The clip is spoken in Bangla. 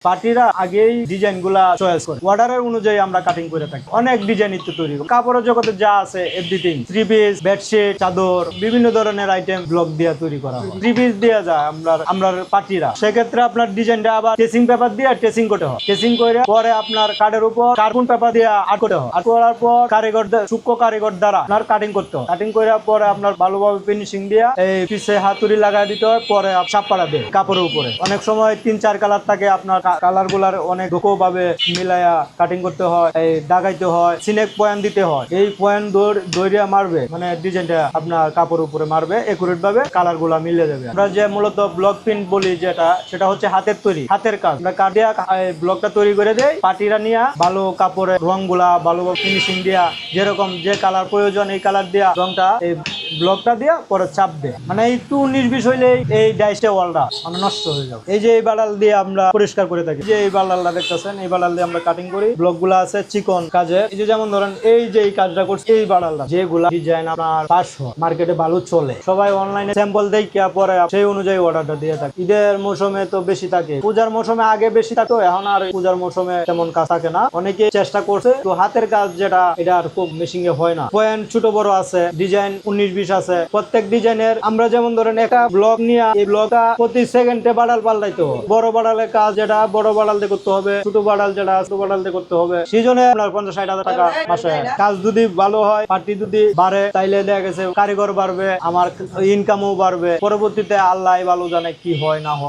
পার্টিরা আগেই ডিজাইন গুলা চয়েস করে অর্ডারের অনুযায়ী আমরা কাটিং করে থাকি। অনেক ডিজাইন ইত্যাদি তৈরি করি। কাপড়ের জগতে যা আছে এভরিথিং, থ্রি পিস, বেডশিট, চাদর, বিভিন্ন ধরনের আইটেম ব্লক দিয়ে তৈরি করা হয়। থ্রি পিস দেওয়া যায় আমরা পার্টিরা, সেক্ষেত্রে আপনার ডিজাইনটা আবার টেসিং পেপার দিয়ে টেসিং করতে হয়। টেসিং করে পরে আপনার কার্ডের উপর কার্বন পেপার দিয়ে আর্ট করতে হয়। আর্ট করার পর সূক্ষ্ম কারিগর দ্বারা আপনার কাটিং করতে হয়। কাটিং করে পরে আপনার ভালোভাবে ফিনিশিং দিয়ে এই পিছে হাতুড়ি লাগাই দিতে হয়। পরে চাপাড়া দেয় কাপড়ের উপরে। অনেক সময় 3-4 কালার থাকে, আপনার কালার গুলার অনেক ভাবে মিলাইয়া কাটিং করতে হয়, এই দাগাইতে হয়, সিনেক পয়েন্ট দিতে হয়। এই পয়েন্ট দৌড়িয়া মারবে, মানে ডিজাইনটা আপনার কাপড়ের উপরে মারবে, একুরেট ভাবে কালার গুলা মিলে যাবে। আমরা যে মূলত ব্লক প্রিন্ট বলি সেটা হচ্ছে হাতের তৈরি, হাতের কাজ। আমরা কাঠ দিয়া ব্লকটা তৈরি করে দেই। পার্টিরা নিয়ে ভালো কাপড়ের রং গুলা ভালোভাবে ফিনিশিং দিয়া, যেরকম যে কালার প্রয়োজন এই কালার দিয়া রংটা এই ব্লকটা দিয়া পরে চাপ দেয়। মানে একটু 19-20 হইলে এই ডাইসটা ওয়ালটা মানে নষ্ট হয়ে যাবে। এই যে এই বাড়াল দিয়ে আমরা পরিষ্কার করে থাকি। যে এই বাড়ালটা দেখতেছেন, এই বাড়াল দিয়ে আমরা কাটিং করি। ব্লক গুলা আছে চিকন কাজের। এই যে যেমন ধরেন এই যে এই কাজটা করছে এই বাড়ালটা, যেগুলা ডিজাইন আপনার 500 মার্কেটে ভালো চলে, সবাই অনলাইনে স্যাম্পল দেখিয়া পরে সেই অনুযায়ী অর্ডারটা দিয়ে থাকে। ঈদের মৌসুমে তো বেশি থাকে, পূজার মৌসুমে আগে বেশি থাকতো, এখন আর পূজার মৌসুমে তেমন কাজ থাকে না। অনেকে চেষ্টা করছে, তো হাতের কাজ যেটা এটা আর খুব মেশিং এ হয় না। পয়েন্ট ছোট বড় আছে, ডিজাইন 19-20 আছে। প্রত্যেক ডিজাইনের আমরা যেমন ধরেন একটা ব্লক নিয়ে এই ব্লকটা প্রতি সেকেন্ডে বাড়াল পাল্টাইতে হবে। বড় বাড়ালের কাজ যেটা বড় বাড়াল দিয়ে করতে হবে, ছোট বাড়াল যেটা ছোট বাড়াল দিয়ে করতে হবে। সিজনে আপনার 50-60 হাজার টাকা মাসে। কাজ যদি ভালো হয়, পার্টি যদি বাড়ে, তাইলে দেখা গেছে কারিগর বাড়বে, আমার ইনকামও বাড়বে। পরবর্তীতে আল্লাহ ভালো জানে কি হয় না হয়।